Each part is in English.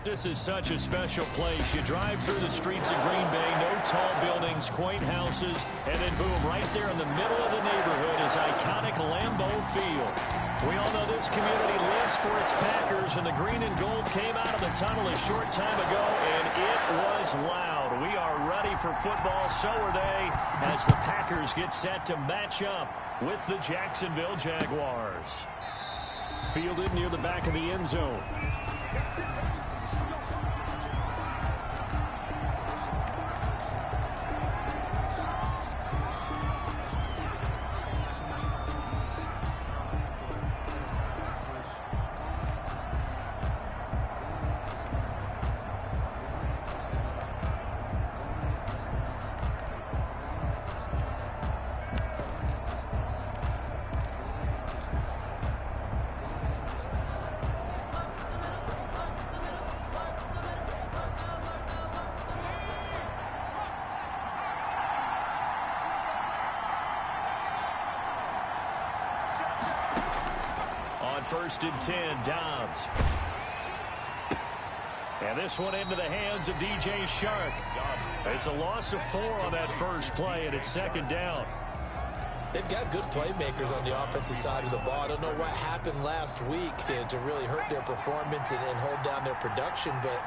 This is such a special place. You drive through the streets of Green Bay, no tall buildings, quaint houses, and then boom, right there in the middle of the neighborhood is iconic Lambeau Field. We all know this community lives for its Packers, and the green and gold came out of the tunnel a short time ago, and it was loud. We are ready for football, so are they, as the Packers get set to match up with the Jacksonville Jaguars. Fielded near the back of the end zone. First and 10, Dobbs. And this one into the hands of DJ Shark. It's a loss of 4 on that first play, and it's second down. They've got good playmakers on the offensive side of the ball. I don't know what happened last week to really hurt their performance and hold down their production, but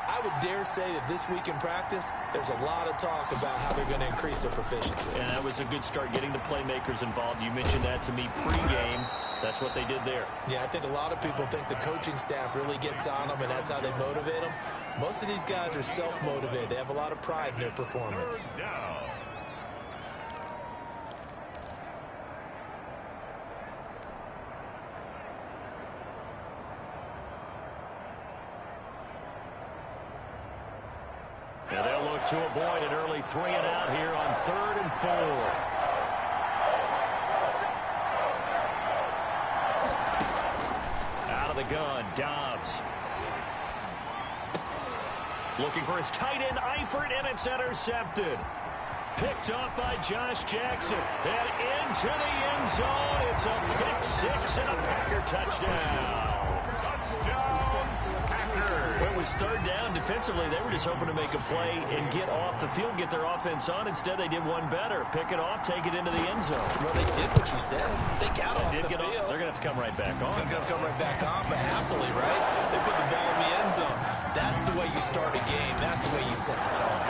I would dare say that this week in practice, there's a lot of talk about how they're going to increase their proficiency. And that was a good start, getting the playmakers involved. You mentioned that to me pregame. That's what they did there. Yeah, I think a lot of people think the coaching staff really gets on them, and that's how they motivate them. Most of these guys are self-motivated. They have a lot of pride in their performance. Now they'll look to avoid an early 3 and out here on 3rd and 4. The gun, Dobbs. Looking for his tight end, Eifert, and it's intercepted. Picked off by Josh Jackson. And into the end zone. It's a pick 6 and a Packer touchdown. Touchdown, Packers. Well, it was 3rd down. Defensively, they were just hoping to make a play and get off the field, get their offense on. Instead, they did one better. Pick it off, take it into the end zone. Well, they did what you said. They got off the field. They're going to have to come right back on. They're going to come right back on, but happily, right? They put the ball in the end zone. That's the way you start a game. That's the way you set the tone.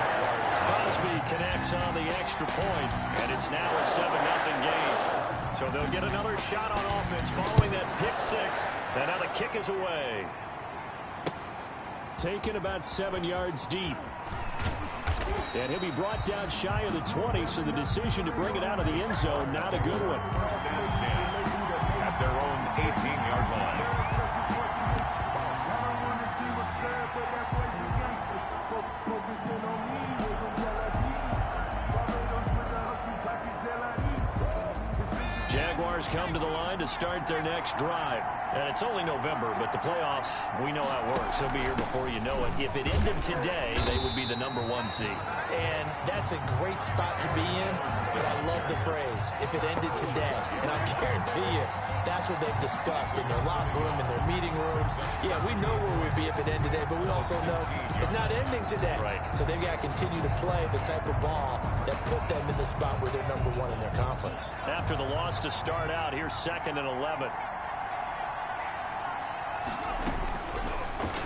Crosby connects on the extra point, and it's now a 7-0 game. So they'll get another shot on offense following that pick 6. And now the kick is away. Taken about 7 yards deep. And he'll be brought down shy of the 20, so the decision to bring it out of the end zone, not a good one. At their own 18-yard line. Jaguars come to the line to start their next drive. And it's only November, but the playoffs, we know how it works. They'll be here before you know it. If it ended today, they would be the #1 seed. And that's a great spot to be in, but I love the phrase, if it ended today. And I guarantee you, that's what they've discussed in their locker room, in their meeting rooms. Yeah, we know where we'd be if it ended today, but we also know it's not ending today. Right. So they've got to continue to play the type of ball that put them in the spot where they're #1 in their conference. After the loss to start out, here's 2nd and 11.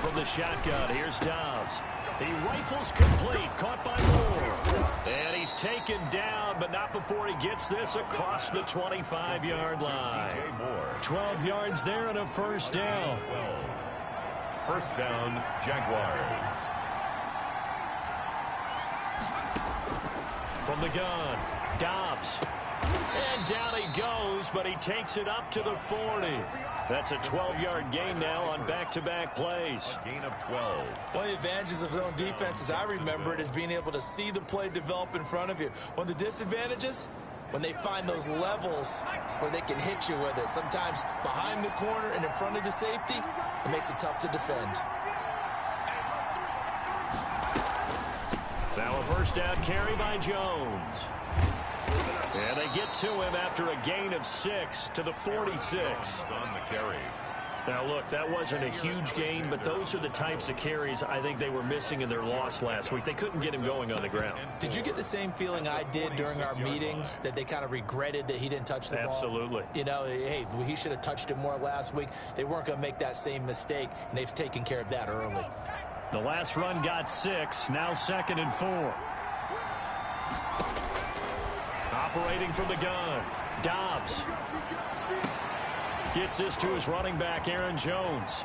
From the shotgun, here's Dobbs. He rifles complete, caught by Moore. And he's taken down, but not before he gets this across the 25-yard line. 12 yards there and a first down. First down, Jaguars. From the gun, Dobbs. And down he goes, but he takes it up to the 40. That's a 12-yard gain now on back-to-back plays. A gain of 12. One of the advantages of zone defense, as I remember it, is being able to see the play develop in front of you. One of the disadvantages, when they find those levels where they can hit you with it, sometimes behind the corner and in front of the safety, it makes it tough to defend. Now a first down carry by Jones. And they get to him after a gain of 6 to the 46. On the carry. Now, look, that wasn't a huge gain, but those are the types of carries I think they were missing in their loss last week. They couldn't get him going on the ground. Did you get the same feeling I did during our meetings, that they kind of regretted that he didn't touch the ball? Absolutely. You know, hey, he should have touched it more last week. They weren't going to make that same mistake, and they've taken care of that early. The last run got 6, now 2nd and 4. Operating from the gun, Dobbs. Gets this to his running back, Aaron Jones.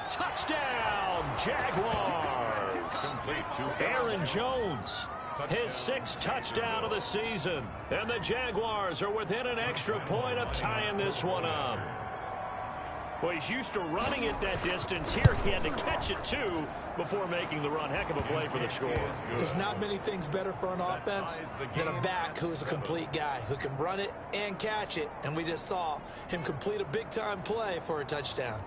Touchdown, Jaguars! Aaron Jones, his 6th touchdown of the season. And the Jaguars are within an extra point of tying this one up. Well, he's used to running it that distance. Here he had to catch it, too, before making the run. Heck of a play for the score. There's not many things better for an offense than a back who is a complete guy, who can run it and catch it. And we just saw him complete a big-time play for a touchdown.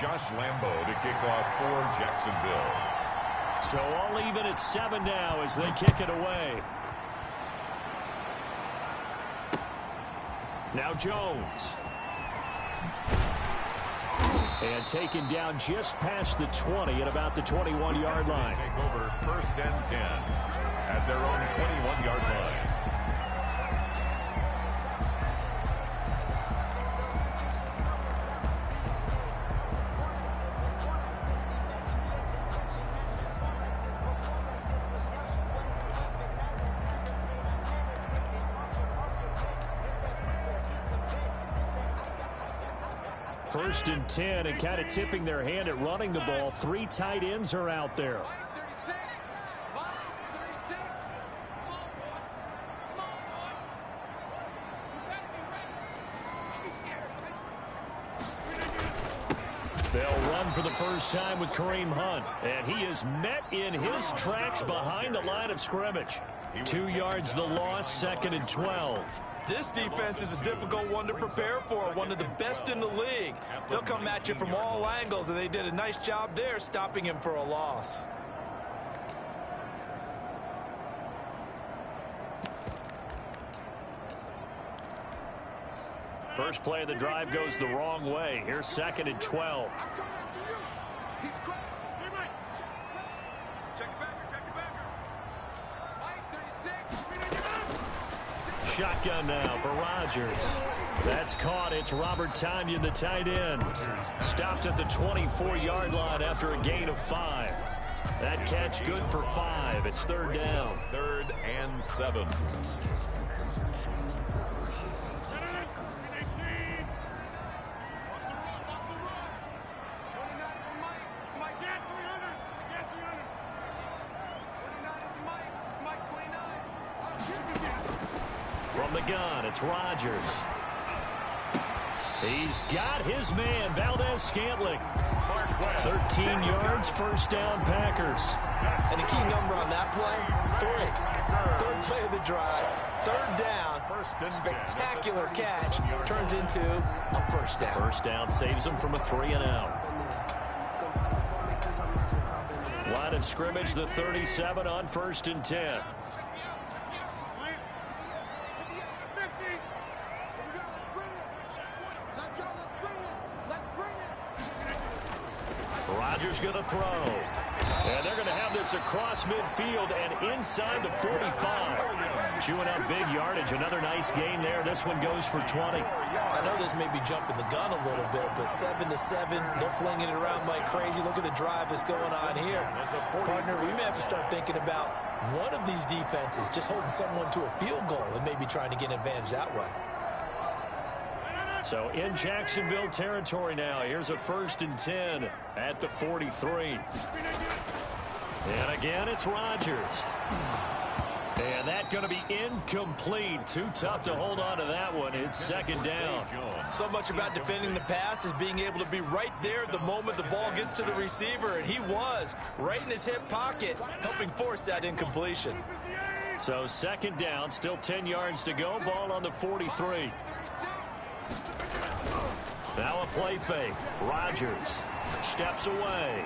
Josh Lambo to kick off for Jacksonville. So all even at 7 now as they kick it away. Now Jones. And taken down just past the 20 at about the 21-yard line. Take over 1st and 10 at their own 21-yard line. First and 10, and kind of tipping their hand at running the ball. 3 tight ends are out there. They'll run for the first time with Kareem Hunt, and he is met in his tracks behind the line of scrimmage. 2 yards the loss, 2nd and 12. This defense is a difficult one to prepare for, one of the best in the league. They'll come at you from all angles, and they did a nice job there stopping him for a loss. First play of the drive goes the wrong way. Here's 2nd and 12. Shotgun now for Rodgers. That's caught. It's Robert Tonyan, the tight end. Stopped at the 24-yard line after a gain of 5. That catch good for 5. It's 3rd down. 3rd and 7. From the gun, it's Rodgers. He's got his man, Valdez-Scantling. 13 yards, 1st down, Packers. And the key number on that play, 3. 3rd play of the drive, 3rd down. Spectacular catch turns into a 1st down. 1st down saves them from a 3-and-out. Line of scrimmage, the 37 on 1st and 10. Rodgers going to throw. And they're going to have this across midfield and inside the 45. Chewing up big yardage. Another nice gain there. This one goes for 20. I know this may be jumping the gun a little bit, but 7-7, they're flinging it around like crazy. Look at the drive that's going on here. Partner, we may have to start thinking about one of these defenses just holding someone to a field goal and maybe trying to get an advantage that way. So in Jacksonville territory now. Here's a 1st and 10 at the 43. And again, it's Rodgers. And that's going to be incomplete. Too tough to hold on to that one. It's 2nd down. So much about defending the pass is being able to be right there the moment the ball gets to the receiver. And he was right in his hip pocket, helping force that incompletion. So 2nd down, still 10 yards to go. Ball on the 43. Now a play fake. Rodgers steps away.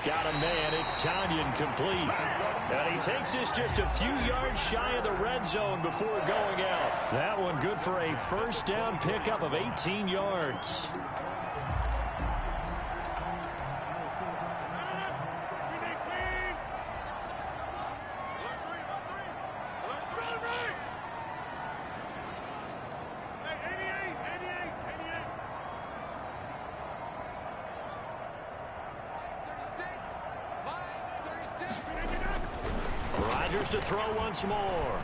Got a man. It's Tanyan complete. And he takes this just a few yards shy of the red zone before going out. That one good for a first down pickup of 18 yards. Rodgers to throw once more.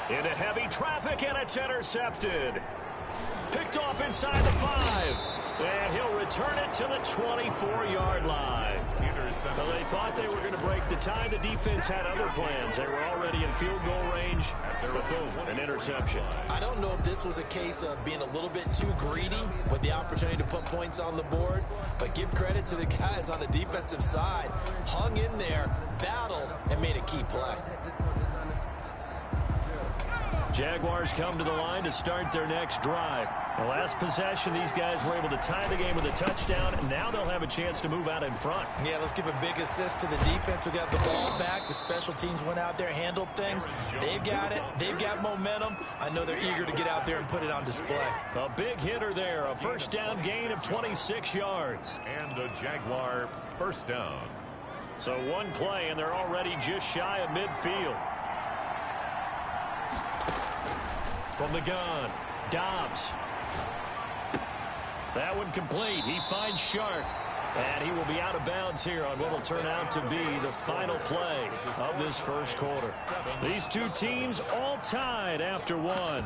Into heavy traffic, and it's intercepted. Picked off inside the 5. And he'll return it to the 24-yard line. Well, they thought they were going to break the tie. The defense had other plans. They were already in field goal range, but boom, an interception. I don't know if this was a case of being a little bit too greedy with the opportunity to put points on the board, but give credit to the guys on the defensive side. Hung in there, battled, and made a key play. Jaguars come to the line to start their next drive. The last possession, these guys were able to tie the game with a touchdown, and now they'll have a chance to move out in front. Yeah, let's give a big assist to the defense who got the ball back. The special teams went out there, handled things. They've got it. They've got momentum. I know they're eager to get out there and put it on display. A big hitter there, a first down gain of 26 yards. And a Jaguar first down. So one play, and they're already just shy of midfield. From the gun, Dobbs. That one complete. He finds Sharp. And he will be out of bounds here on what will turn out to be the final play of this first quarter. These two teams all tied after one.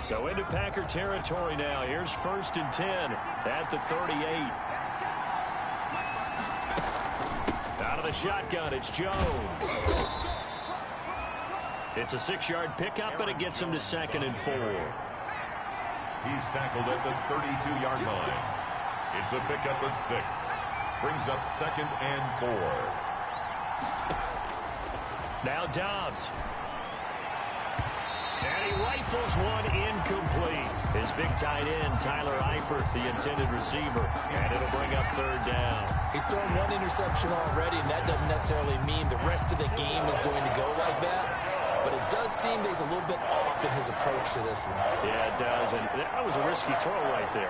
So into Packer territory now. Here's 1st and 10 at the 38. Out of the shotgun, it's Jones. It's a 6-yard pickup, and it gets him to 2nd and 4. He's tackled at the 32-yard line. It's a pickup of 6. Brings up 2nd and 4. Now Dobbs. And he rifles one incomplete. His big tight end, Tyler Eifert, the intended receiver. And it'll bring up 3rd down. He's thrown one interception already, and that doesn't necessarily mean the rest of the game is going to go like that. But it does seem that he's a little bit off in his approach to this one. Yeah, it does. And that was a risky throw right there.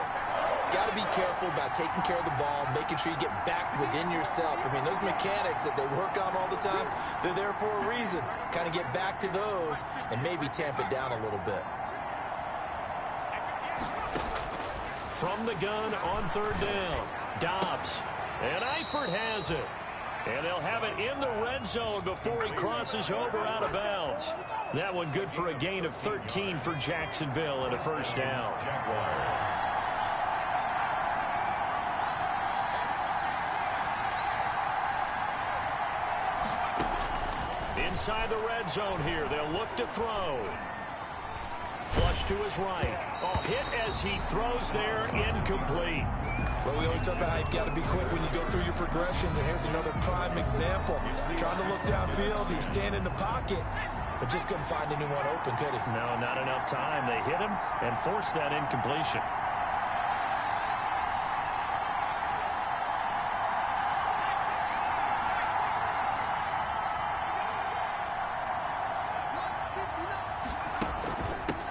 Got to be careful about taking care of the ball, making sure you get back within yourself. I mean, those mechanics that they work on all the time, they're there for a reason. Kind of get back to those and maybe tamp it down a little bit. From the gun on 3rd down, Dobbs. And Eifert has it. And they'll have it in the red zone before he crosses over out of bounds. That one good for a gain of 13 for Jacksonville and a 1st down. Inside the red zone here, they'll look to throw. Flush to his right. Oh, hit as he throws there, incomplete. Well, we always talk about how you've got to be quick when you go through your progressions, and here's another prime example. Trying to look downfield, he was standing in the pocket, but just couldn't find anyone open, could he? No, not enough time. They hit him and forced that incompletion.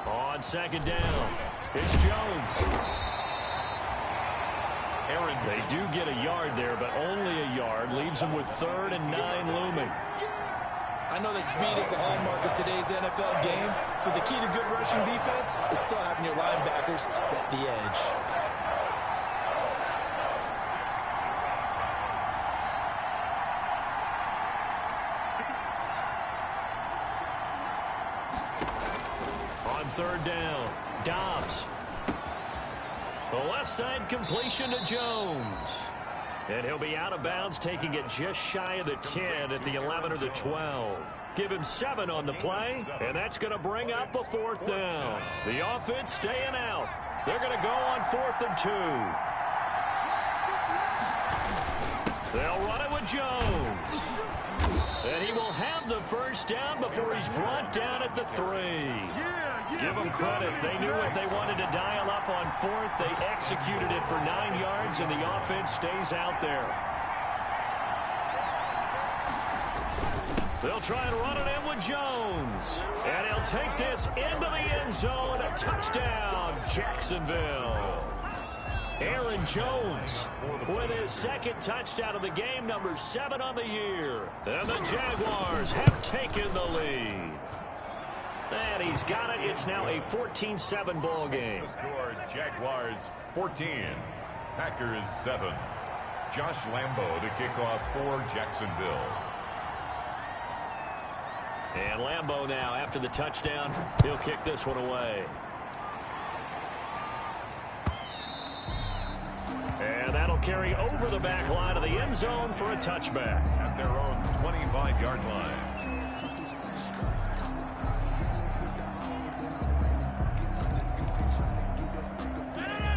On 2nd down, it's Jones. They do get a yard there, but only a yard. Leaves them with 3rd and 9 looming. I know that speed is the hallmark of today's NFL game, but the key to good rushing defense is still having your linebackers set the edge. On 3rd down, Dobbs. The left side completion to Jones. And he'll be out of bounds, taking it just shy of the 10 at the 11 or the 12. Give him 7 on the play, and that's going to bring up a 4th down. The offense staying out. They're going to go on 4th and 2. They'll run it with Jones. And he will have the first down before he's brought down at the 3. Give them credit. They knew what they wanted to dial up on 4th. They executed it for 9 yards, and the offense stays out there. They'll try and run it in with Jones. And he'll take this into the end zone. A touchdown, Jacksonville. Aaron Jones with his 2nd touchdown of the game, number 7 on the year. And the Jaguars have taken the lead. And he's got it. It's now a 14-7 ball game. The score, Jaguars 14, Packers 7. Josh Lambo to kick off for Jacksonville. And Lambo now, after the touchdown, he'll kick this one away. And that'll carry over the back line of the end zone for a touchback. At their own 25-yard line.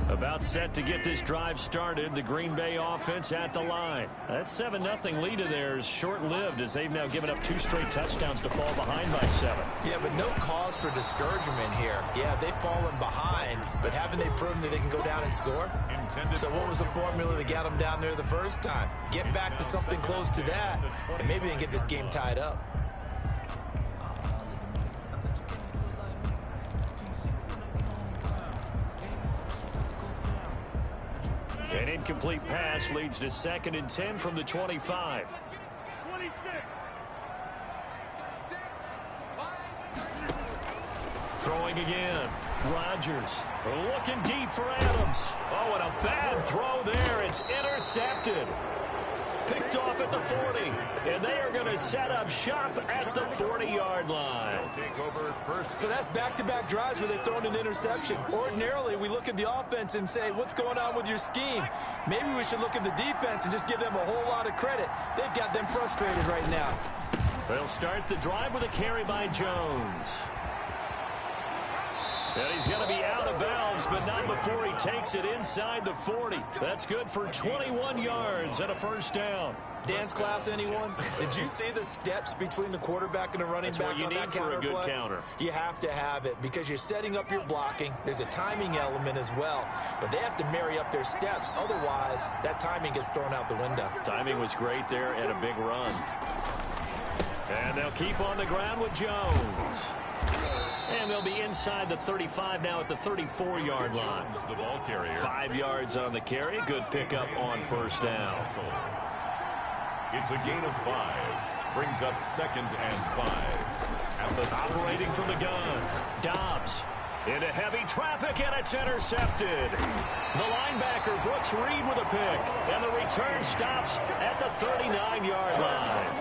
About set to get this drive started. The Green Bay offense at the line. That 7-0 lead of theirs short-lived as they've now given up 2 straight touchdowns to fall behind by 7. Yeah, but no cause for discouragement here. Yeah, they've fallen behind, but haven't they proven that they can go down and score? So what was the formula that got them down there the first time? Get back to something close to that, and maybe they can get this game tied up. An incomplete pass leads to 2nd and 10 from the 25. Throwing again. Rodgers looking deep for Adams. Oh, and a bad throw there. It's intercepted. Picked off at the 40. And they are going to set up shop at the 40-yard line. So that's back-to-back drives where they've thrown an interception. Ordinarily, we look at the offense and say, what's going on with your scheme? Maybe we should look at the defense and just give them a whole lot of credit. They've got them frustrated right now. They'll start the drive with a carry by Jones. And he's going to be out of bounds, but not before he takes it inside the 40. That's good for 21 yards and a first down. Dance class, anyone? Did you see the steps between the quarterback and the running back on that counter play? That's what you need for a good counter. You have to have it because you're setting up your blocking. There's a timing element as well, but they have to marry up their steps. Otherwise, that timing gets thrown out the window. Timing was great there and a big run. And they'll keep on the ground with Jones. And they'll be inside the 35 now at the 34-yard line. The ball carrier. 5 yards on the carry. Good pickup on first down. It's a gain of 5. Brings up 2nd and 5. At the operating from the gun. Dobbs into heavy traffic, and it's intercepted. The linebacker, Brooks Reed, with a pick. And the return stops at the 39-yard line.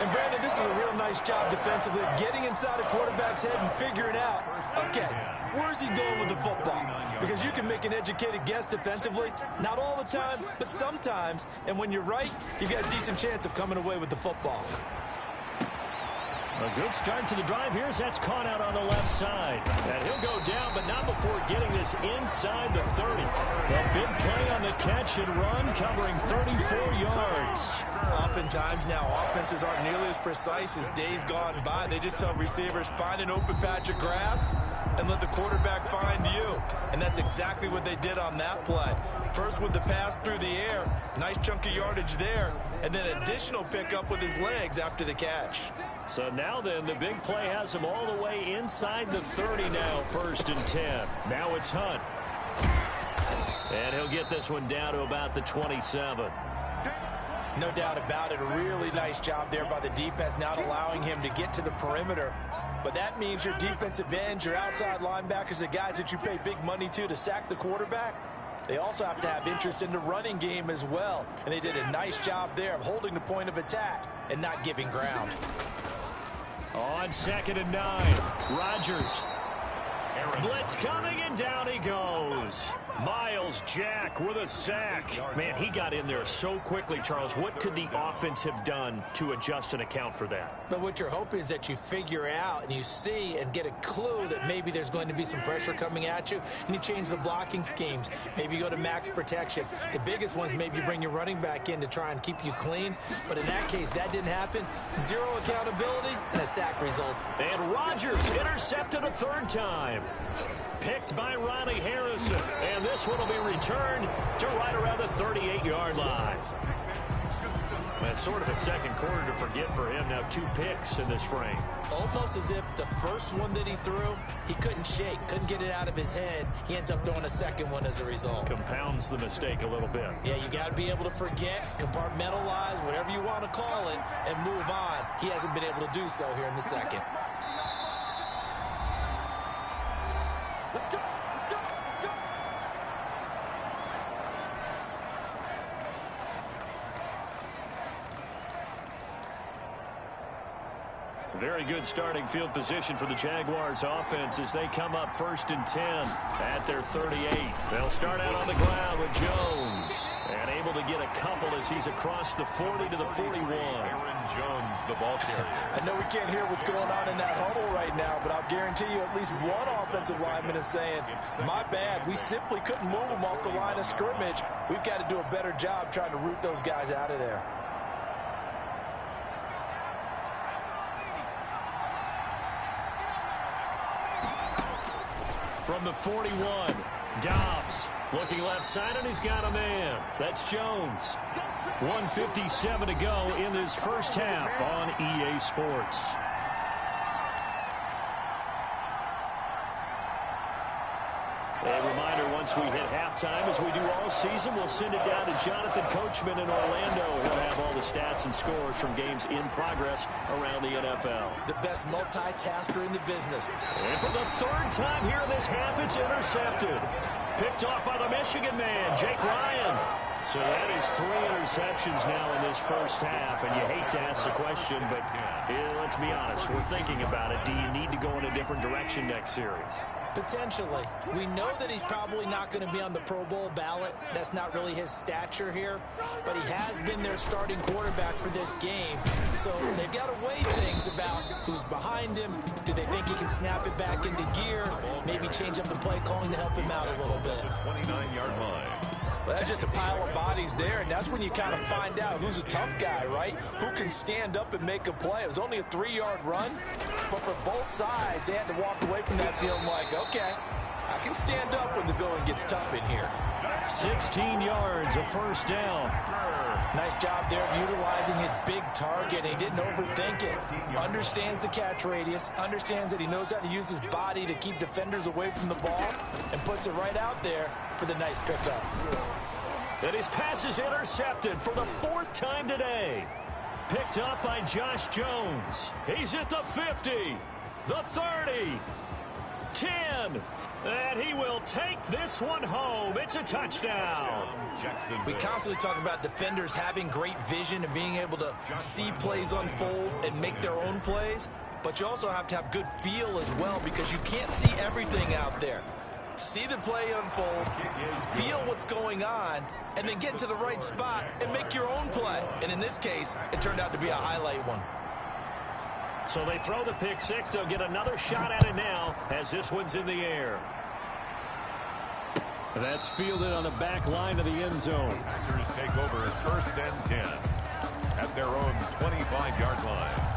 And, Brandon, this is a real nice job defensively of getting inside a quarterback's head and figuring out, okay, where's he going with the football? Because you can make an educated guess defensively, not all the time, but sometimes. And when you're right, you've got a decent chance of coming away with the football. A good start to the drive here as that's caught out on the left side. And he'll go down, but not before getting this inside the 30. A big play on the catch and run, covering 34 yards. Oftentimes now, offenses aren't nearly as precise as days gone by. They just tell receivers, find an open patch of grass and let the quarterback find you. And that's exactly what they did on that play. First with the pass through the air, nice chunk of yardage there, and then additional pickup with his legs after the catch. So now then, the big play has him all the way inside the 30 now, 1st and 10. Now it's Hunt. And he'll get this one down to about the 27. No doubt about it. A really nice job there by the defense, not allowing him to get to the perimeter. But that means your defensive ends, your outside linebackers, the guys that you pay big money to sack the quarterback, they also have to have interest in the running game as well. And they did a nice job there of holding the point of attack and not giving ground. On 2nd and 9, Rodgers. Blitz coming, and down he goes. Miles Myles Jack with a sack. Man, he got in there so quickly, Charles. What could the offense have done to adjust and account for that? But what you're hoping is that you figure out and you see and get a clue that maybe there's going to be some pressure coming at you, and you change the blocking schemes. Maybe you go to max protection. The biggest one is maybe you bring your running back in to try and keep you clean. But in that case, that didn't happen. Zero accountability and a sack result. And Rodgers intercepted a third time. Picked by Ronnie Harrison. And this one will be returned to right around the 38-yard line. That's sort of a second quarter to forget for him. Now 2 picks in this frame. Almost as if the first one that he threw, he couldn't shake, couldn't get it out of his head. He ends up throwing a second one as a result. Compounds the mistake a little bit. Yeah, you got to be able to forget, compartmentalize, whatever you want to call it, and move on. He hasn't been able to do so here in the second. Very good starting field position for the Jaguars offense as they come up 1st and 10 at their 38. They'll start out on the ground with Jones. And able to get a couple as he's across the 40 to the 41. Aaron Jones, the ball carrier. I know we can't hear what's going on in that huddle right now, but I'll guarantee you at least one offensive lineman is saying, my bad, we simply couldn't move them off the line of scrimmage. We've got to do a better job trying to root those guys out of there. From the 41, Dobbs looking left side, and he's got a man. That's Jones. 1:57 to go in this first half on EA Sports. A reminder, once we hit halftime, as we do all season, we'll send it down to Jonathan Coachman in Orlando. He'll have all the stats and scores from games in progress around the NFL. The best multitasker in the business. And for the 3rd time here in this half, it's intercepted. Picked off by the Michigan man, Jake Ryan. So that is 3 interceptions now in this first half. And you hate to ask the question, but let's be honest. We're thinking about it. Do you need to go in a different direction next series? Potentially. We know that he's probably not going to be on the Pro Bowl ballot. That's not really his stature here. But he has been their starting quarterback for this game. So they've got to weigh things about who's behind him. Do they think he can snap it back into gear? Maybe change up the play calling to help him out a little bit. 29-yard line. Well, that's just a pile of bodies there, and that's when you kind of find out who's a tough guy, right? Who can stand up and make a play. It was only a 3-yard run, but for both sides, they had to walk away from that feeling like, okay, I can stand up when the going gets tough in here. 16 yards, a first down. Nice job there of utilizing his big target. He didn't overthink it. Understands the catch radius, understands that he knows how to use his body to keep defenders away from the ball, and puts it right out there for the nice pickup. And his pass is intercepted for the 4th time today. Picked up by Josh Jones. He's at the 50, the 30, 10, and he will take this one home. It's a touchdown. We constantly talk about defenders having great vision and being able to see plays unfold and make their own plays, but you also have to have good feel as well because you can't see everything out there. See the play unfold, feel what's going on, and then get to the right spot and make your own play. And in this case, it turned out to be a highlight one. So they throw the pick six. They'll get another shot at it now as this one's in the air. That's fielded on the back line of the end zone. Packers take over 1st and 10 at their own 25-yard line.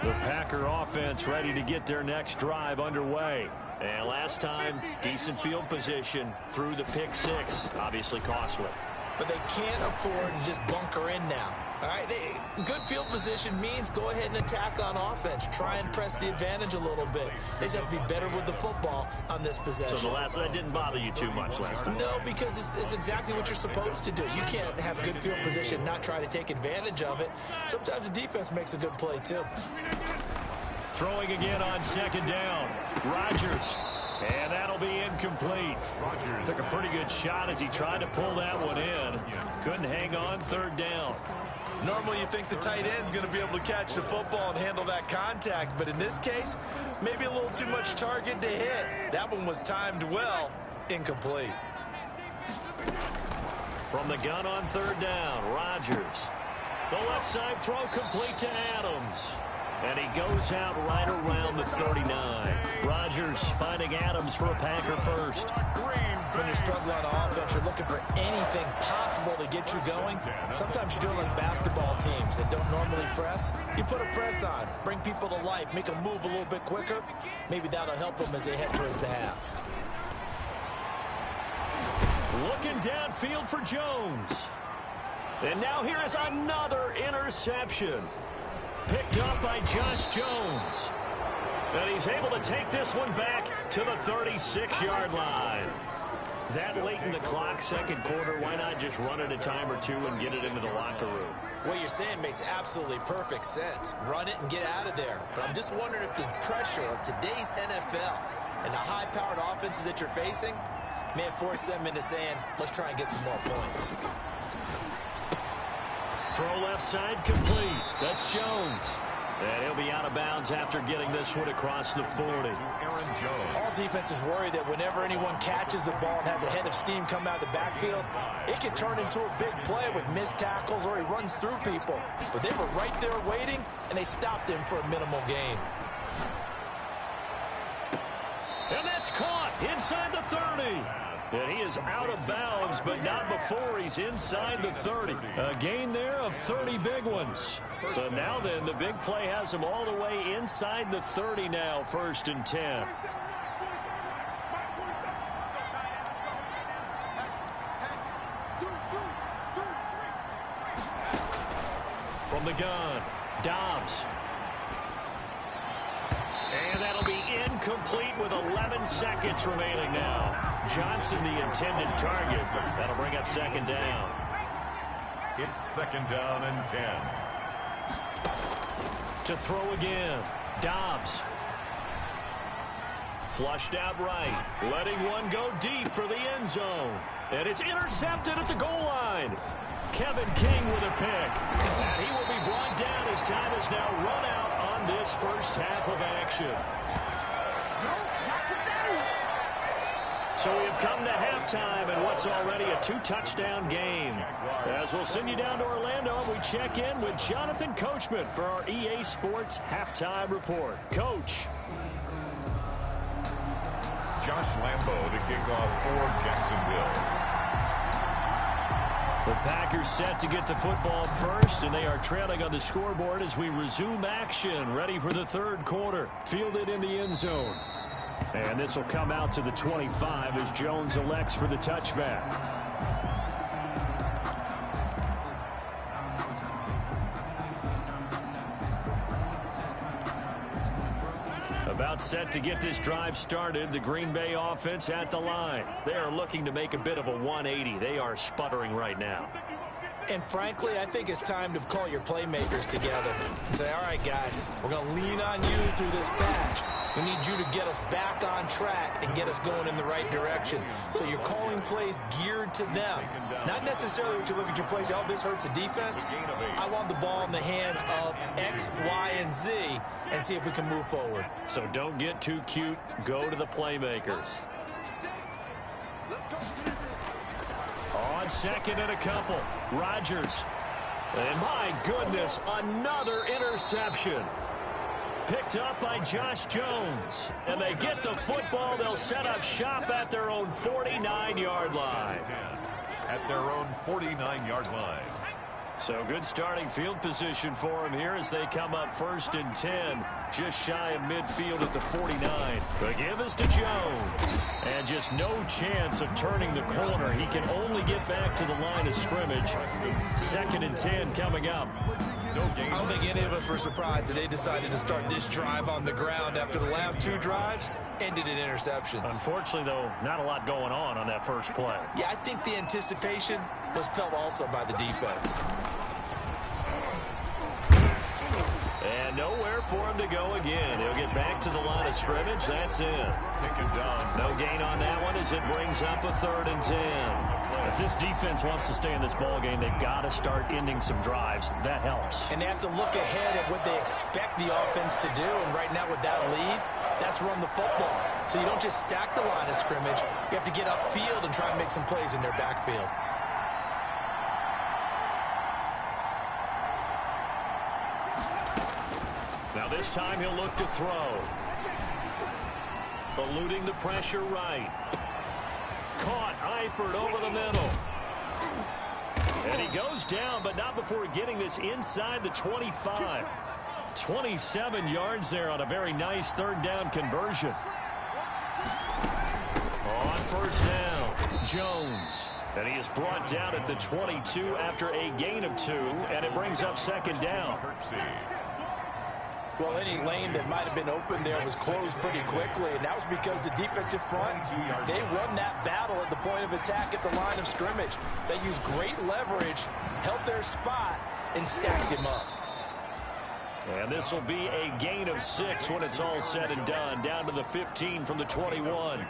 The Packer offense ready to get their next drive underway. And last time, decent field position through the pick six. Obviously costly. But they can't afford to just bunker in now. All right, good field position means go ahead and attack on offense. Try and press the advantage a little bit. They just have to be better with the football on this possession. So that didn't bother you too much last time? No, because it's exactly what you're supposed to do. You can't have good field position, not try to take advantage of it. Sometimes the defense makes a good play, too. Throwing again on 2nd down. Rodgers. And that'll be incomplete. Rodgers took a pretty good shot as he tried to pull that one in. Couldn't hang on 3rd down. Normally you think the tight end's going to be able to catch the football and handle that contact, but in this case, maybe a little too much target to hit. That one was timed well, incomplete. From the gun on third down, Rodgers. The left side throw complete to Adams. And he goes out right around the 39. Rodgers finding Adams for a Packer first. When you're struggling on offense, you're looking for anything possible to get you going. Sometimes you do it like basketball teams that don't normally press. You put a press on, bring people to life, make them move a little bit quicker. Maybe that'll help them as they head towards the half. Looking downfield for Jones. And now here is another interception. Picked up by Josh Jones. And he's able to take this one back to the 36-yard line. That late in the clock, second quarter, why not just run it a time or two and get it into the locker room? What you're saying makes absolutely perfect sense. Run it and get out of there. But I'm just wondering if the pressure of today's NFL and the high-powered offenses that you're facing may have forced them into saying, let's try and get some more points. Throw left side complete. That's Jones. And he'll be out of bounds after getting this one across the 40. All defenses worry that whenever anyone catches the ball and has a head of steam come out of the backfield, it can turn into a big play with missed tackles or he runs through people. But they were right there waiting, and they stopped him for a minimal gain. And that's caught inside the 30. And he is out of bounds, but not before he's inside the 30. A gain there of 30 big ones. So now then, the big play has him all the way inside the 30 now, 1st and 10. From the gun, Dobbs. And that'll be incomplete with 11 seconds remaining now. Johnson, the intended target. That'll bring up second down. It's second down and 10. To throw again. Dobbs. Flushed out right. Letting one go deep for the end zone. And it's intercepted at the goal line. Kevin King with a pick. And he will be brought down as time is now run out on this first half of action. So we have come to halftime in what's already a 2-touchdown game. As we'll send you down to Orlando, we check in with Jonathan Coachman for our EA Sports Halftime Report. Coach. Josh Lambo to kick off for Jacksonville. The Packers set to get the football first, and they are trailing on the scoreboard as we resume action, ready for the third quarter. Fielded in the end zone. And this will come out to the 25 as Jones elects for the touchback. About set to get this drive started, the Green Bay offense at the line. They are looking to make a bit of a 180. They are sputtering right now. And frankly, I think it's time to call your playmakers together and say, all right, guys, we're going to lean on you through this patch. We need you to get us back on track and get us going in the right direction. So you're calling plays geared to them. Not necessarily what you look at your plays, oh, this hurts the defense. I want the ball in the hands of X, Y, and Z and see if we can move forward. So don't get too cute. Go to the playmakers. On second and a couple, Rodgers. And my goodness, another interception. Picked up by Josh Jones. And they get the football. They'll set up shop at their own 49-yard line. At their own 49-yard line. So good starting field position for him here as they come up 1st and 10. Just shy of midfield at the 49. The give is to Jones. And just no chance of turning the corner. He can only get back to the line of scrimmage. 2nd and 10 coming up. I don't think any of us were surprised that they decided to start this drive on the ground after the last 2 drives ended in interceptions. Unfortunately, though, not a lot going on that first play. Yeah, I think the anticipation was felt also by the defense. And nowhere for him to go again. He'll get back to the line of scrimmage. That's it. Take him down. No gain on that one as it brings up a 3rd and 10. If this defense wants to stay in this ball game, they've got to start ending some drives. That helps. And they have to look ahead at what they expect the offense to do. And right now with that lead, that's run the football. So you don't just stack the line of scrimmage. You have to get upfield and try and make some plays in their backfield. Now this time he'll look to throw. Eluding the pressure right. Caught Eifert over the middle. And he goes down, but not before getting this inside the 25. 27 yards there on a very nice third down conversion. On first down, Jones. And he is brought down at the 22 after a gain of 2, and it brings up second down. Well, any lane that might have been open there was closed pretty quickly, and that was because the defensive front, they won that battle at the point of attack at the line of scrimmage. They used great leverage, held their spot, and stacked him up. And this will be a gain of 6 when it's all said and done, down to the 15 from the 21.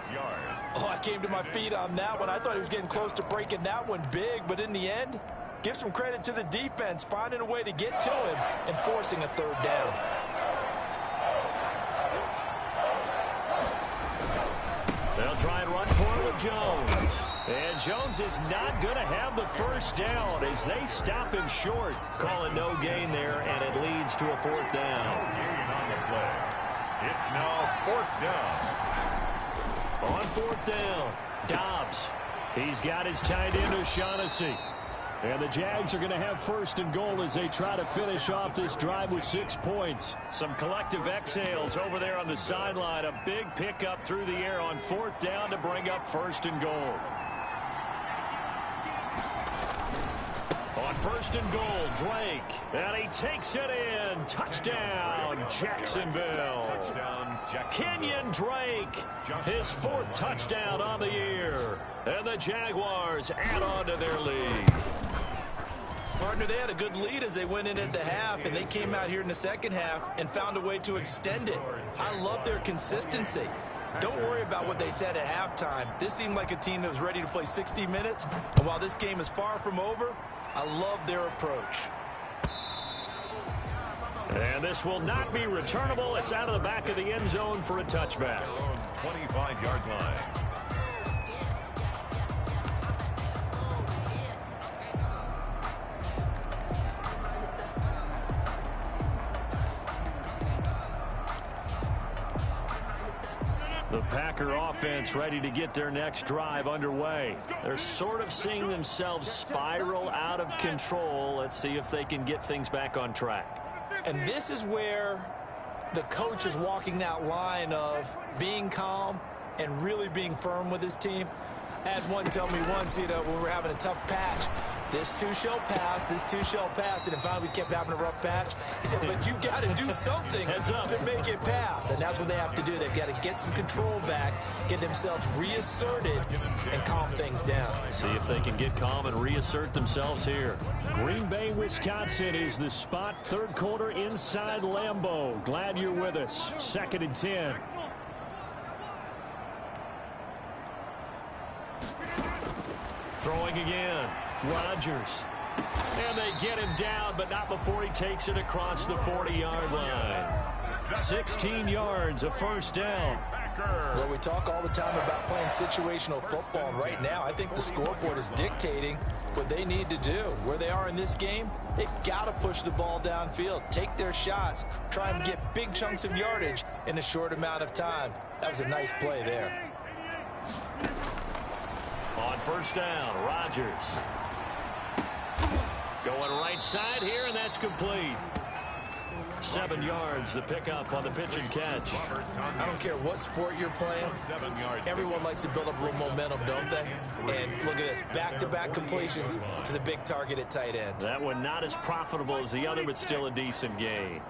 Oh, I came to my feet on that one. I thought he was getting close to breaking that one big, but in the end, give some credit to the defense, finding a way to get to him and forcing a third down. They'll try and run for it with Jones. And Jones is not going to have the first down as they stop him short. Calling no gain there, and it leads to a fourth down. No gain on the play. It's now fourth down. On fourth down, Dobbs. He's got his tight end O'Shaughnessy. And the Jags are going to have first and goal as they try to finish off this drive with 6 points. Some collective exhales over there on the sideline. A big pickup through the air on fourth down to bring up first and goal. On first and goal, Drake. And he takes it in. Touchdown, Jacksonville. Touchdown, Jacksonville. Kenyon Drake, his 4th touchdown on the year. And the Jaguars add on to their lead. Partner, they had a good lead as they went in at the half, and they came out here in the second half and found a way to extend it. I love their consistency. Don't worry about what they said at halftime. This seemed like a team that was ready to play 60 minutes, and while this game is far from over, I love their approach. And this will not be returnable. It's out of the back of the end zone for a touchback. 25-yard line. The Packer offense ready to get their next drive underway. They're sort of seeing themselves spiral out of control. Let's see if they can get things back on track. And this is where the coach is walking that line of being calm and really being firm with his team. I had one tell me once, when we were having a tough patch, this too shall pass, this too shall pass, and then finally we kept having a rough patch. He said, but you got to do something to make it pass, and that's what they have to do. They've got to get some control back, get themselves reasserted, and calm things down. See if they can get calm and reassert themselves here. Green Bay, Wisconsin is the spot. Third quarter inside Lambeau. Glad you're with us. 2nd and 10. Throwing again. Rodgers. And they get him down, but not before he takes it across the 40-yard line. 16 yards, a first down. Well, we talk all the time about playing situational football, and right now I think the scoreboard is dictating what they need to do. Where they are in this game, they've got to push the ball downfield, take their shots, try and get big chunks of yardage in a short amount of time. That was a nice play there. On first down, Rodgers. Going right side here, and that's complete. 7 yards, the pickup on the pitch and catch. I don't care what sport you're playing. Everyone likes to build up a little momentum, don't they? And look at this, back-to-back completions to the big target at tight end. That one not as profitable as the other, but still a decent gain.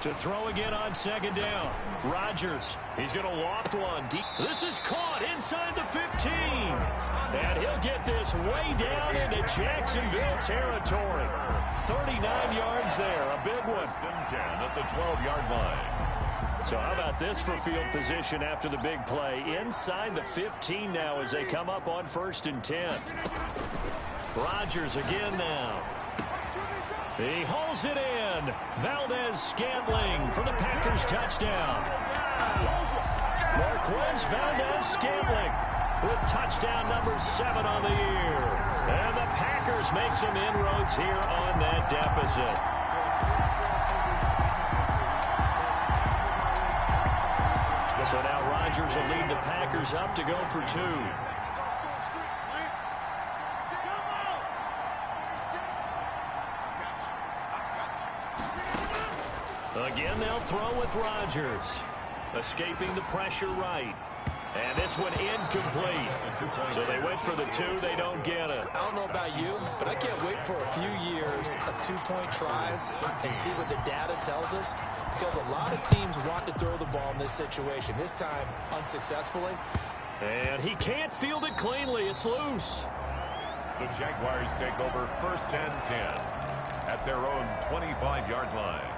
To throw again on second down. Rodgers, he's going to loft one deep. This is caught inside the 15. And he'll get this way down into Jacksonville territory. 39 yards there, a big one. 10 at the 12-yard line. So how about this for field position after the big play? Inside the 15 now as they come up on 1st and 10. Rodgers again now. He hauls it in. Valdez-Scantling for the Packers touchdown. Marquez Valdez-Scantling with touchdown number 7 on the year. And the Packers make some inroads here on that deficit. So now Rodgers will lead the Packers up to go for 2. Again, they'll throw with Rodgers. Escaping the pressure right. And this one incomplete. So they went for the 2. They don't get it. I don't know about you, but I can't wait for a few years of 2-point tries and see what the data tells us. Because a lot of teams want to throw the ball in this situation. This time, unsuccessfully. And he can't field it cleanly. It's loose. The Jaguars take over 1st and 10 at their own 25-yard line.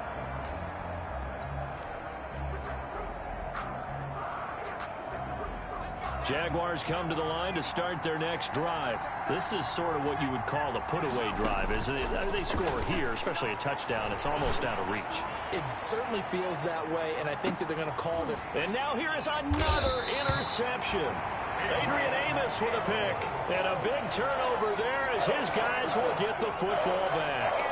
Jaguars come to the line to start their next drive. This is sort of what you would call a put-away drive, isn't it? They score here, especially a touchdown. It's almost out of reach. It certainly feels that way, and I think that they're going to call it. And now here is another interception. Adrian Amos with a pick. And a big turnover there as his guys will get the football back.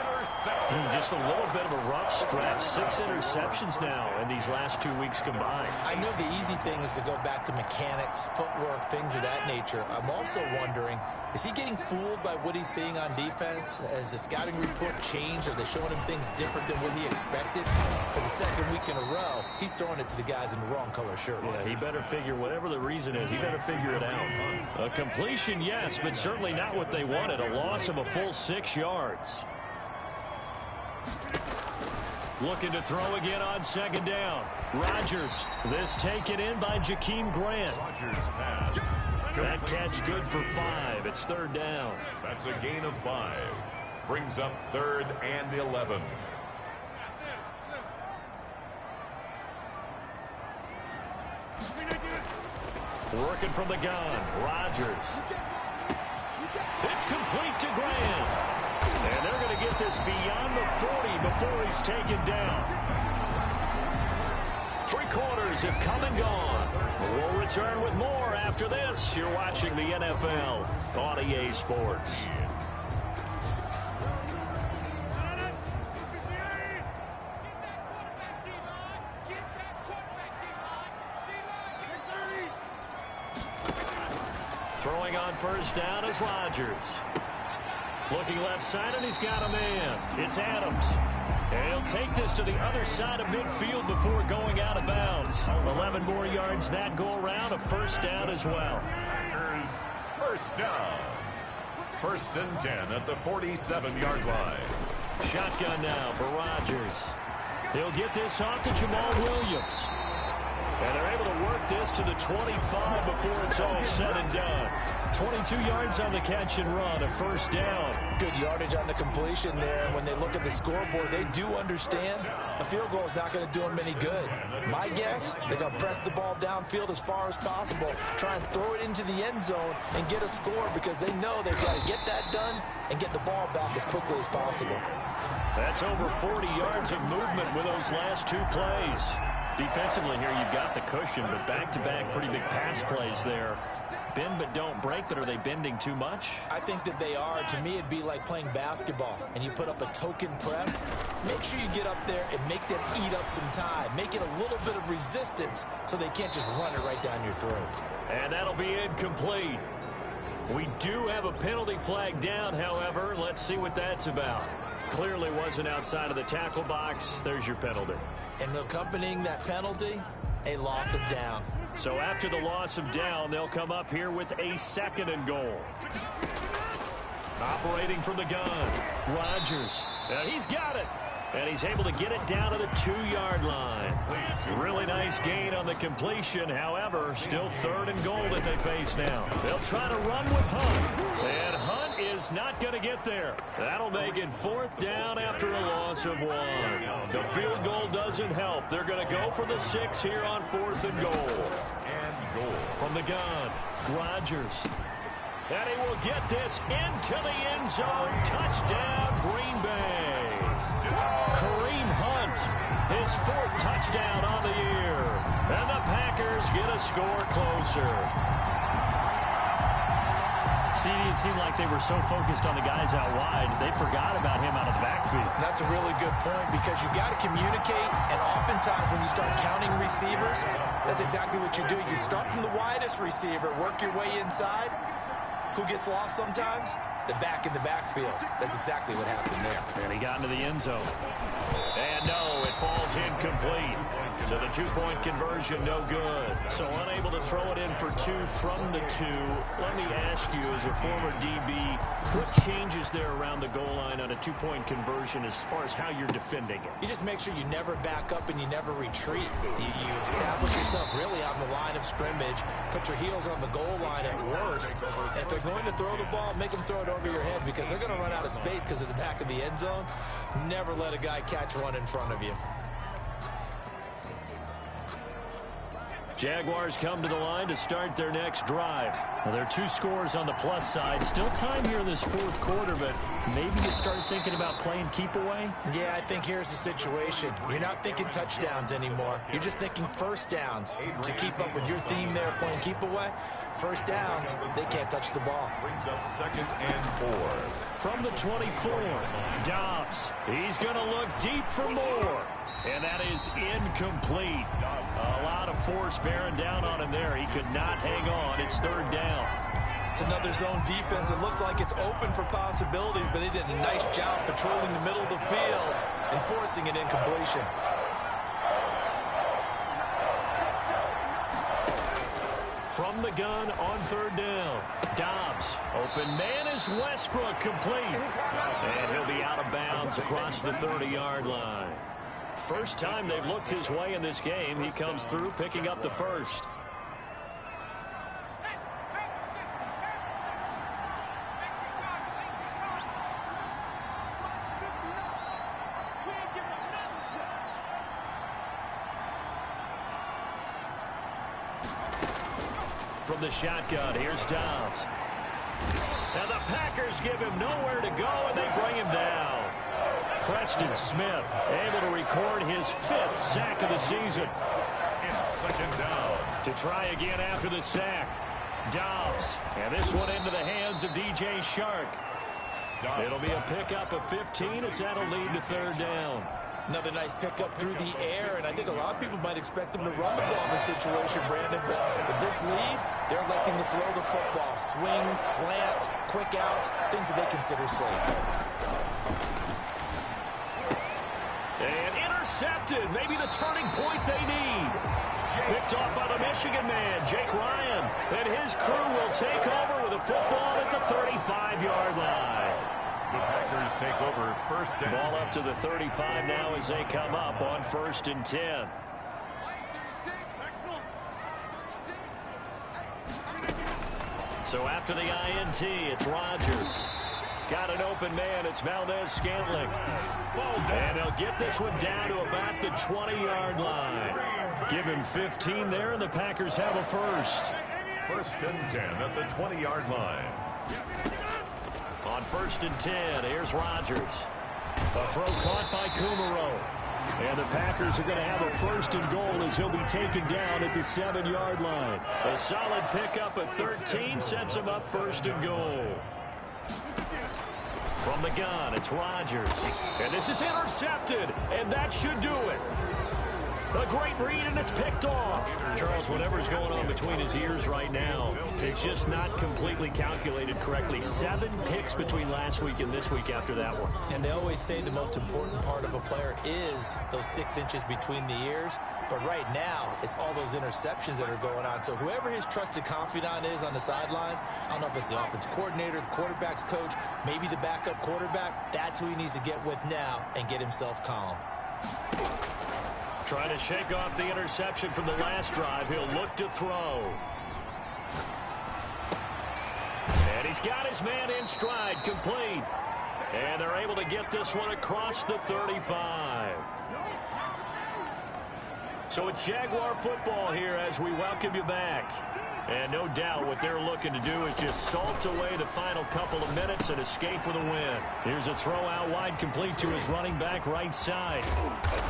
Just a little bit of a rough stretch. 6 interceptions now in these last 2 weeks combined. I know the easy thing is to go back to mechanics, footwork, things of that nature. I'm also wondering, is he getting fooled by what he's seeing on defense? Has the scouting report changed? Are they showing him things different than what he expected? For the 2nd week in a row, he's throwing it to the guys in the wrong color shirts. Yeah, he better figure, whatever the reason is, he better figure it out. A completion, yes, but certainly not what they wanted. A loss of a full 6 yards. Looking to throw again on 2nd down. Rodgers. This taken in by Jakeem Grant. Rodgers pass. That catch good for 5. It's 3rd down. That's a gain of 5. Brings up 3rd and 11. Working from the gun. Rodgers. It's complete to Grant. And they're going to get this beyond the 40 before he's taken down. 3 quarters have come and gone. We'll return with more after this. You're watching the NFL on EA Sports. Throwing on 1st down is Rodgers. Looking left side, and he's got a man. It's Adams. And he'll take this to the other side of midfield before going out of bounds. 11 more yards that go around, a 1st down as well. Packers 1st down. 1st and 10 at the 47-yard line. Shotgun now for Rodgers. He'll get this off to Jamal Williams. And they're able to work this to the 25 before it's all said and done. 22 yards on the catch and run, a 1st down. Good yardage on the completion there. And when they look at the scoreboard, they do understand a field goal is not going to do them any good. My guess, they're going to press the ball downfield as far as possible, try and throw it into the end zone and get a score because they know they've got to get that done and get the ball back as quickly as possible. That's over 40 yards of movement with those last 2 plays. Defensively here, you've got the cushion, but back-to-back pretty big pass plays there. Bend but don't break, but are they bending too much? I think that they are. To me, it'd be like playing basketball, and you put up a token press. Make sure you get up there and make them eat up some time. Make it a little bit of resistance so they can't just run it right down your throat. And that'll be incomplete. We do have a penalty flag down, however. Let's see what that's about. Clearly wasn't outside of the tackle box. There's your penalty. And accompanying that penalty, a loss of down. So after the loss of down, they'll come up here with a 2nd and goal. Operating from the gun, Rodgers. And he's got it. And he's able to get it down to the 2-yard line. Really nice gain on the completion. However, still 3rd and goal that they face now. They'll try to run with Hunt. And Hunt is is not going to get there. That'll make it 4th down after a loss of 1. The field goal doesn't help. They're going to go for the 6 here on 4th and goal. From the gun, Rodgers. And he will get this into the end zone. Touchdown, Green Bay. Kareem Hunt, his 4th touchdown on the year. And the Packers get a score closer. CD, it seemed like they were so focused on the guys out wide, they forgot about him out of the backfield. That's a really good point because you got to communicate, and oftentimes when you start counting receivers, that's exactly what you do. You start from the widest receiver, work your way inside. Who gets lost sometimes? The back in the backfield. That's exactly what happened there. And he got into the end zone. And no, it falls incomplete. So the 2-point conversion, no good. So unable to throw it in for 2 from the 2. Let me ask you, as a former DB, what changes there around the goal line on a 2-point conversion as far as how you're defending it? You just make sure you never back up and you never retreat. You establish yourself really on the line of scrimmage, put your heels on the goal line at worst. And if they're going to throw the ball, make them throw it over your head because they're going to run out of space because of the back of the end zone. Never let a guy catch one in front of you. Jaguars come to the line to start their next drive. Well, there are 2 scores on the plus side. Still time here in this 4th quarter, but maybe you start thinking about playing keep away? Yeah, I think here's the situation. You're not thinking touchdowns anymore. You're just thinking first downs. To keep up with your theme there, playing keep away, first downs, they can't touch the ball. Brings up 2nd and 4. From the 24, Dobbs. He's going to look deep for more. And that is incomplete. A lot of force bearing down on him there. He could not hang on. It's 3rd down. It's another zone defense. It looks like it's open for possibilities, but they did a nice job patrolling the middle of the field and forcing an incompletion. From the gun on 3rd down. Dobbs. Open man is Westbrook, complete. And he'll be out of bounds across the 30-yard line. First time they've looked his way in this game. He comes through picking up the first. From the shotgun, here's Dobbs. And the Packers give him nowhere to go, and they bring him down. Preston Smith able to record his 5th sack of the season. It's 2nd down. To try again after the sack. Dobbs. And this one into the hands of DJ Shark. It'll be a pickup of 15 as that'll lead to 3rd down. Another nice pickup through the air, and I think a lot of people might expect them to run the ball in this situation, Brandon, but with this lead, they're electing to throw the football. Swings, slants, quick outs, things that they consider safe. And intercepted, maybe the turning point they need. Picked off by the Michigan man, Jake Ryan, and his crew will take over with a football at the 35-yard line. The Packers take over 1st down. Ball up to the 35 now as they come up on 1st and 10. So after the INT, it's Rodgers. Got an open man. It's Valdez-Scantling. And they'll get this one down to about the 20-yard line. Give him 15 there, and the Packers have a first. 1st and 10 at the 20-yard line. On 1st and 10, here's Rodgers. A throw caught by Kumaro. And the Packers are going to have a 1st and goal as he'll be taken down at the 7-yard line. A solid pickup of 13 sets him up 1st and goal. From the gun, it's Rodgers. And this is intercepted, and that should do it. A great read, and it's picked off. Charles, whatever's going on between his ears right now, it's just not completely calculated correctly. 7 picks between last week and this week after that one. And they always say the most important part of a player is those 6 inches between the ears. But right now, it's all those interceptions that are going on. So whoever his trusted confidant is on the sidelines, I don't know if it's the offense coordinator, the quarterback's coach, maybe the backup quarterback, that's who he needs to get with now and get himself calm. Trying to shake off the interception from the last drive. He'll look to throw. And he's got his man in stride, complete. And they're able to get this one across the 35. So it's Jaguar football here as we welcome you back. And no doubt what they're looking to do is just salt away the final couple of minutes and escape with a win. Here's a throw out wide, complete to his running back right side.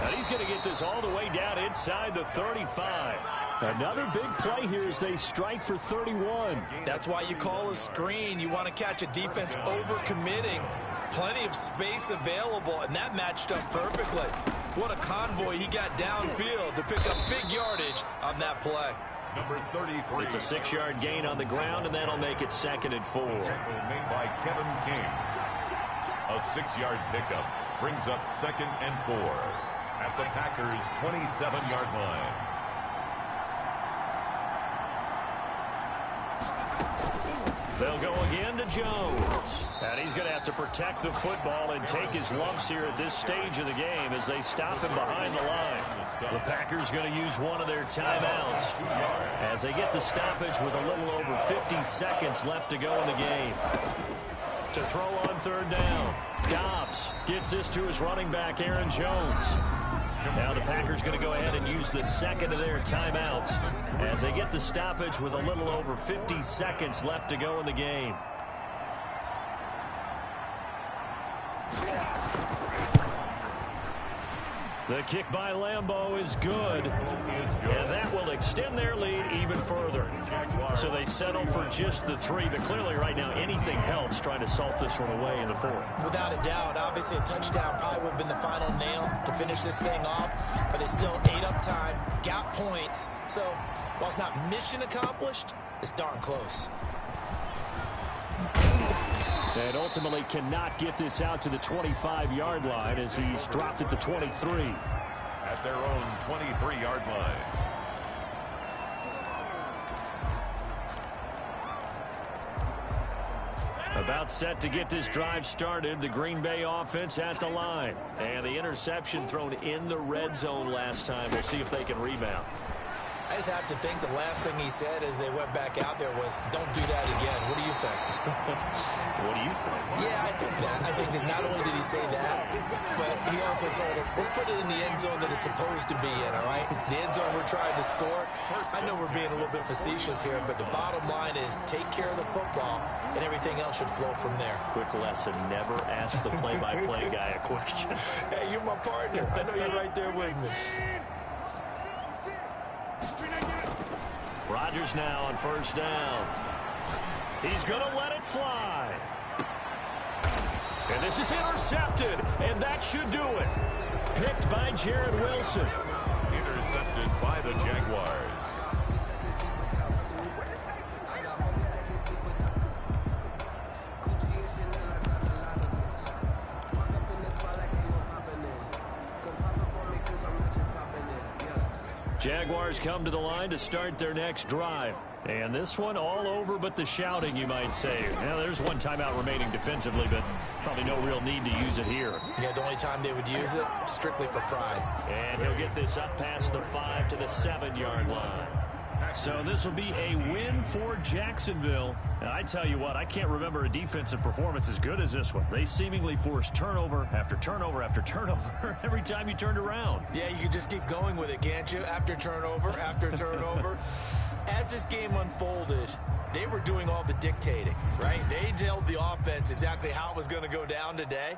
And he's going to get this all the way down inside the 35. Another big play here as they strike for 31. That's why you call a screen. You want to catch a defense overcommitting. Plenty of space available, and that matched up perfectly. What a convoy he got downfield to pick up big yardage on that play. Number 33. It's a 6-yard gain on the ground, and that'll make it 2nd and 4. Tackle made by Kevin King. A 6-yard pickup brings up 2nd and 4 at the Packers' 27-yard line. They'll go again to Jones. And he's going to have to protect the football and take his lumps here at this stage of the game as they stop him behind the line. The Packers going to use one of their timeouts as they get the stoppage with a little over 50 seconds left to go in the game. To throw on 3rd down, Dobbs gets this to his running back, Aaron Jones. Now the Packers going to go ahead and use the 2nd of their timeouts as they get the stoppage with a little over 50 seconds left to go in the game. The kick by Lambeau is good, and that will extend their lead even further. So they settle for just the 3, but clearly right now anything helps trying to salt this one away in the 4th. Without a doubt, obviously a touchdown probably would have been the final nail to finish this thing off, but it's still 8 up time, got points. So while it's not mission accomplished, it's darn close. And ultimately cannot get this out to the 25-yard line as he's dropped at the 23. At their own 23-yard line. About set to get this drive started, the Green Bay offense at the line. And the interception thrown in the red zone last time. We'll see if they can rebound. I just have to think the last thing he said as they went back out there was, don't do that again. What do you think? What do you think? Yeah, I think that. I think that not only did he say that, but he also told us, let's put it in the end zone that it's supposed to be in, all right? The end zone we're trying to score. I know we're being a little bit facetious here, but the bottom line is take care of the football, and everything else should flow from there. Quick lesson, never ask the play-by-play guy a question. Hey, you're my partner. I know you're right there with me. Rodgers now on 1st down. He's going to let it fly. And this is intercepted, and that should do it. Picked by Jared Wilson. Intercepted by the Jaguars. Jaguars come to the line to start their next drive. And this one all over but the shouting, you might say. Now, there's one timeout remaining defensively, but probably no real need to use it here. Yeah, the only time they would use it, strictly for pride. And he'll get this up past the 5 to the 7-yard line. So this will be a win for Jacksonville. And I tell you what, I can't remember a defensive performance as good as this one. They seemingly forced turnover after turnover after turnover every time you turned around. Yeah, you can just keep going with it, can't you? After turnover, after turnover. As this game unfolded, they were doing all the dictating, right? They told the offense exactly how it was going to go down today.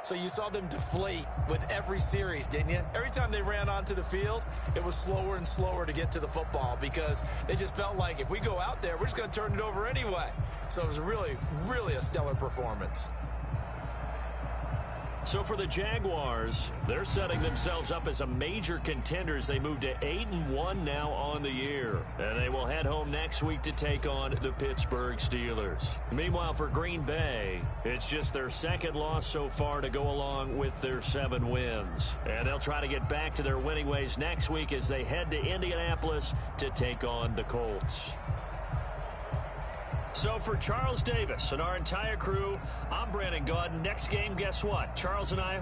So you saw them deflate with every series, didn't you? Every time they ran onto the field, it was slower and slower to get to the football because they just felt like if we go out there, we're just going to turn it over anyway. So it was really, really a stellar performance. So for the Jaguars, they're setting themselves up as a major contender as they move to 8-1 now on the year. And they will head home next week to take on the Pittsburgh Steelers. Meanwhile, for Green Bay, it's just their 2nd loss so far to go along with their 7 wins. And they'll try to get back to their winning ways next week as they head to Indianapolis to take on the Colts. So for Charles Davis and our entire crew, I'm Brandon Gaudin. Next game, guess what? Charles and I